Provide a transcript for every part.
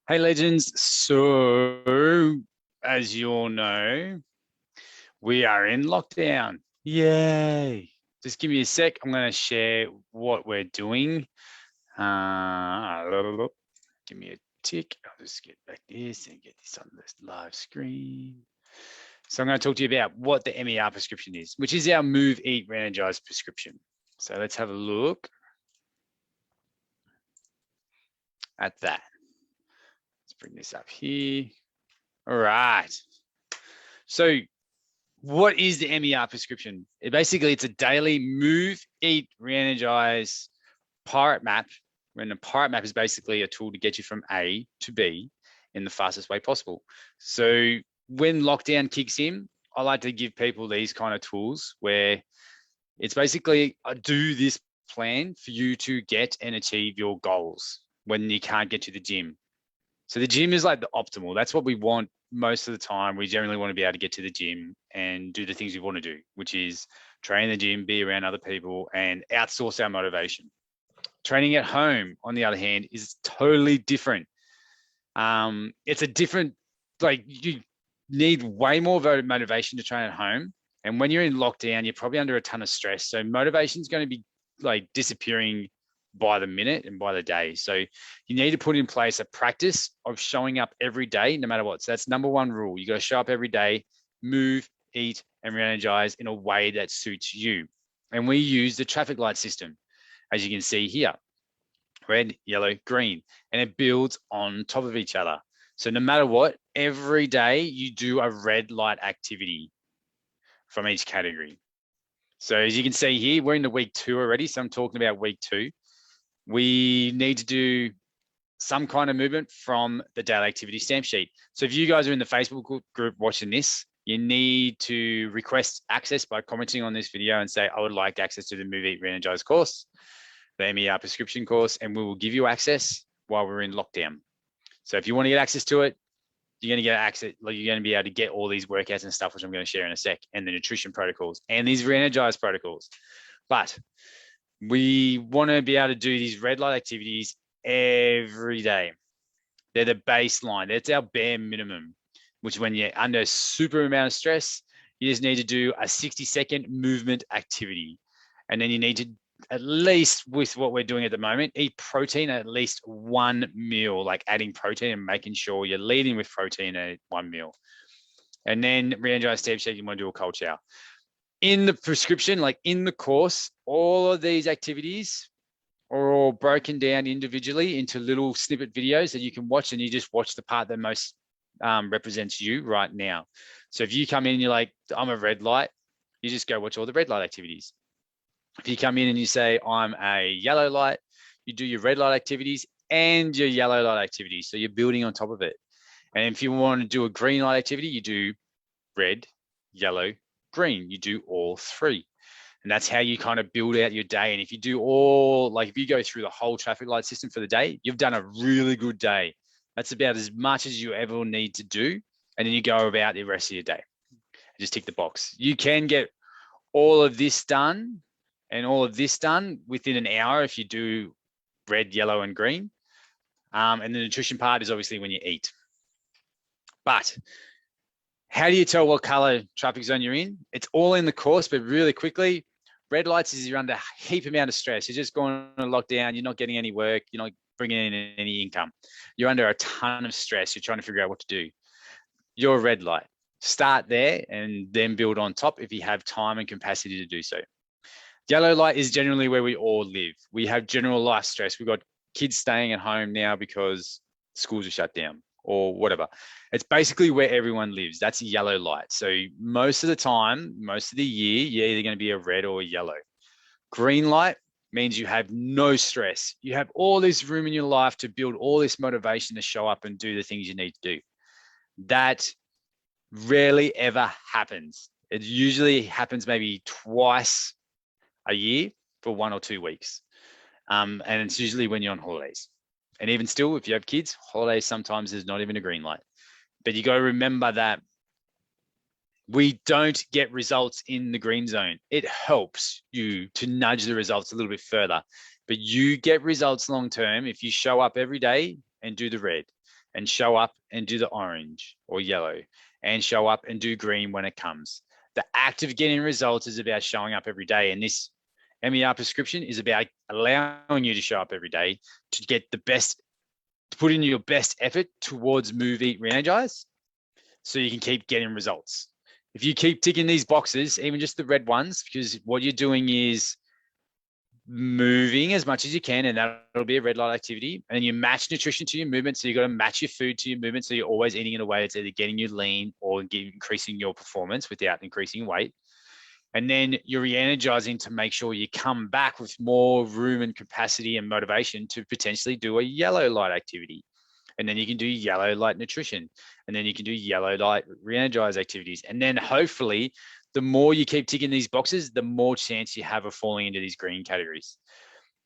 Hey legends, so as you all know, we are in lockdown. Yay. Just give me a sec. I'm going to share what we're doing. Give me a tick. I'll just get back this and get this on this live screen. So I'm going to talk to you about what the MER prescription is, which is our Move, Eat, Re-Energize prescription. So let's have a look at that. Let's bring this up here. All right. So what is the MER prescription? It's a daily move, eat, re-energize pirate map. And a pirate map is basically a tool to get you from A to B in the fastest way possible. So when lockdown kicks in, I like to give people these kind of tools where it's basically I do this plan for you to get and achieve your goals when you can't get to the gym. So the gym is like the optimal. That's what we want most of the time. We generally want to be able to get to the gym and do the things we want to do, which is train in the gym, be around other people, and outsource our motivation. Training at home, on the other hand, is totally different. It's a different, like you need way more motivation to train at home. And when you're in lockdown, you're probably under a ton of stress. So motivation is going to be like disappearing by the minute and by the day. So you need to put in place a practice of showing up every day, no matter what. So that's number one rule. You got to show up every day, move, eat, and re-energize in a way that suits you. And we use the traffic light system, as you can see here, red, yellow, green, and it builds on top of each other. So no matter what, every day you do a red light activity from each category. So as you can see here, we're in the week 2 already. So I'm talking about week 2. We need to do some kind of movement from the daily activity stamp sheet. So if you guys are in the Facebook group watching this, you need to request access by commenting on this video and say, I would like access to the Move, Eat, Re-Energize course, the MER prescription course, and we will give you access while we're in lockdown. So if you want to get access to it, you're going to get access, like you're going to be able to get all these workouts and stuff, which I'm going to share in a sec, and the nutrition protocols and these re-energize protocols. But we want to be able to do these red light activities every day. They're the baseline. That's our bare minimum, which when you're under a super amount of stress, you just need to do a 60-second movement activity. And then you need to, at least with what we're doing at the moment, eat protein at least one meal, like adding protein and making sure you're leading with protein at one meal. And then re-energize step shake, you want to do a cold shower. In the prescription, like in the course, all of these activities are all broken down individually into little snippet videos that you can watch, and you just watch the part that most represents you right now. So if you come in and you're like, I'm a red light, you just go watch all the red light activities. If you come in and you say, I'm a yellow light, you do your red light activities and your yellow light activities. So you're building on top of it. And if you want to do a green light activity, you do red, yellow, green. You do all three. And that's how you kind of build out your day. And if you do all, like if you go through the whole traffic light system for the day, you've done a really good day. That's about as much as you ever need to do. And then you go about the rest of your day. Just tick the box. You can get all of this done and all of this done within an hour if you do red, yellow, and green. And the nutrition part is obviously when you eat. But how do you tell what color traffic zone you're in? It's all in the course, but really quickly, red lights is you're under a heap amount of stress. You're just going on lockdown. You're not getting any work. You're not bringing in any income. You're under a ton of stress. You're trying to figure out what to do. You're a red light. Start there and then build on top if you have time and capacity to do so. Yellow light is generally where we all live. We have general life stress. We've got kids staying at home now because schools are shut down or whatever. It's basically where everyone lives. That's a yellow light. So most of the time, most of the year, you're either going to be a red or a yellow. Green light means you have no stress. You have all this room in your life to build all this motivation to show up and do the things you need to do. That rarely ever happens. It usually happens maybe twice a year for 1 or 2 weeks. And it's usually when you're on holidays. And even still, if you have kids, holidays sometimes there's not even a green light. But you got to remember that we don't get results in the green zone. It helps you to nudge the results a little bit further. But you get results long term if you show up every day and do the red. and show up and do the orange or yellow and show up and do green when it comes. The act of getting results is about showing up every day. And this MER prescription is about allowing you to show up every day to get the best, to put in your best effort towards move, eat, re-energize, so you can keep getting results. If you keep ticking these boxes, even just the red ones, because what you're doing is moving as much as you can, and that'll be a red light activity. And you match nutrition to your movement. So you got to match your food to your movement. So you're always eating in a way that's either getting you lean or increasing your performance without increasing weight. And then you're re-energizing to make sure you come back with more room and capacity and motivation to potentially do a yellow light activity. And then you can do yellow light nutrition. And then you can do yellow light re-energize activities. And then hopefully the more you keep ticking these boxes, the more chance you have of falling into these green categories.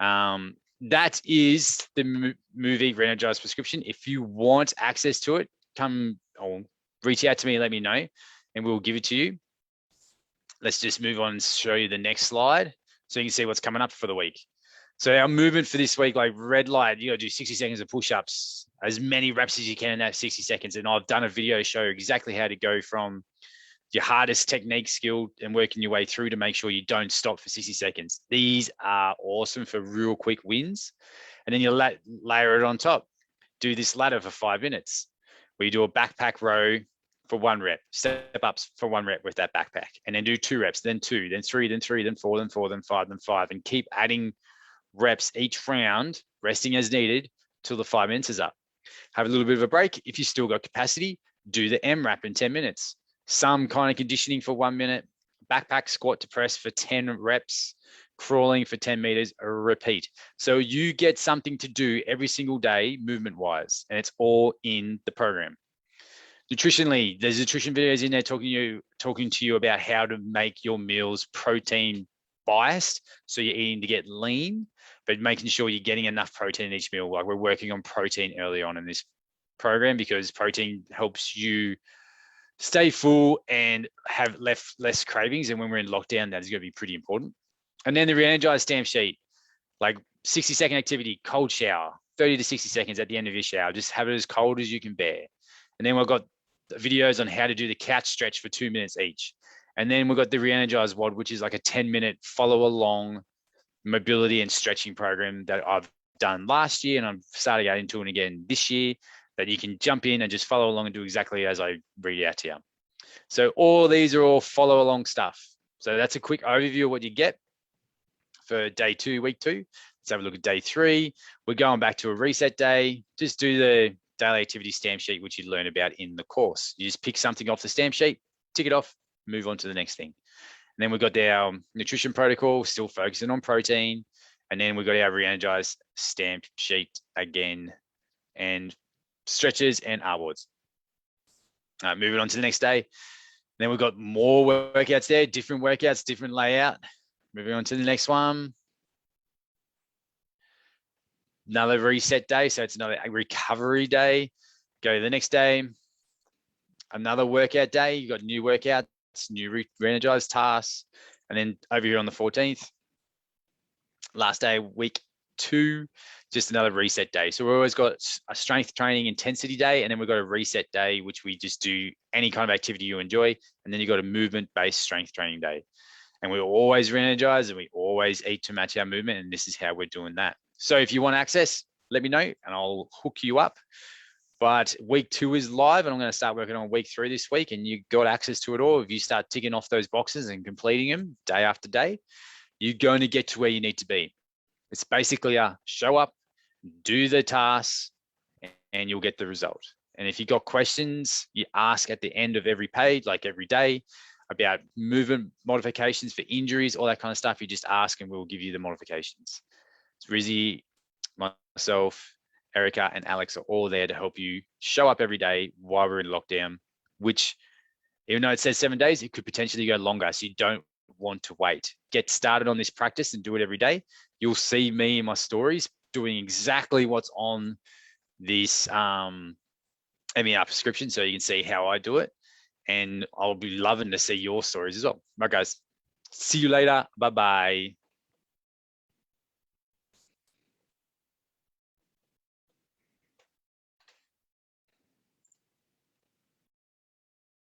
That is the Move, Eat, Re-energize prescription. If you want access to it, come or reach out to me and let me know, and we'll give it to you. Let's just move on and show you the next slide so you can see what's coming up for the week. So our movement for this week, like red light, you got to do 60 seconds of push-ups, as many reps as you can in that 60 seconds. And I've done a video to show exactly how to go from your hardest technique skill and working your way through to make sure you don't stop for 60 seconds. These are awesome for real quick wins. And then you layer it on top. Do this ladder for 5 minutes, where you do a backpack row for 1 rep, step ups for 1 rep with that backpack, and then do 2 reps, then 2, then 3, then 3, then 4, then 4, then 5, then 5, and keep adding reps each round, resting as needed till the 5 minutes is up. Have a little bit of a break. If you still got capacity, do the M-RAP in 10 minutes. Some kind of conditioning for 1 minute, backpack squat to press for 10 reps, crawling for 10 meters, repeat. So you get something to do every single day movement-wise, and it's all in the program. Nutritionally, there's nutrition videos in there talking to you about how to make your meals protein biased. So you're eating to get lean, but making sure you're getting enough protein in each meal. Like we're working on protein early on in this program because protein helps you stay full and have less cravings. And when we're in lockdown, that is going to be pretty important. And then the re-energize stamp sheet, like 60-second activity, cold shower, 30 to 60 seconds at the end of your shower. Just have it as cold as you can bear. And then we've got videos on how to do the couch stretch for 2 minutes each. And then we've got the re-energize WOD, which is like a 10-minute follow along mobility and stretching program that I've done last year. And I'm starting to get into it again this year, that you can jump in and just follow along and do exactly as I read out to you. So all these are all follow along stuff. So that's a quick overview of what you get for day 2, week 2. Let's have a look at day 3. We're going back to a reset day. Just do the daily activity stamp sheet, which you learn about in the course. You just pick something off the stamp sheet, tick it off, move on to the next thing. And then we've got our nutrition protocol, still focusing on protein. And then we've got our re-energize stamp sheet again, and stretches and R-boards. Moving on to the next day. Then we've got more workouts there, different workouts, different layout. Moving on to the next one. Another reset day. So it's another recovery day. Go to the next day. Another workout day. You've got new workouts, new re-energize tasks. And then over here on the 14th, last day, week 2, just another reset day. So we've always got a strength training intensity day, and then we've got a reset day, which we just do any kind of activity you enjoy. And then you've got a movement-based strength training day. And we always re-energize and we always eat to match our movement. And this is how we're doing that. So if you want access, let me know and I'll hook you up. But week 2 is live, and I'm going to start working on week 3 this week, and you got access to it all. If you start ticking off those boxes and completing them day after day, you're going to get to where you need to be. It's basically a show up, do the tasks, and you'll get the result. And if you've got questions, you ask at the end of every page, like every day, about movement modifications for injuries, all that kind of stuff. You just ask and we'll give you the modifications. It's Rizzy, myself, Erica, and Alex are all there to help you show up every day while we're in lockdown, which, even though it says 7 days, it could potentially go longer. So you don't want to wait. Get started on this practice and do it every day. You'll see me in my stories doing exactly what's on this MER prescription, so you can see how I do it. And I'll be loving to see your stories as well. Right, guys. See you later. Bye-bye.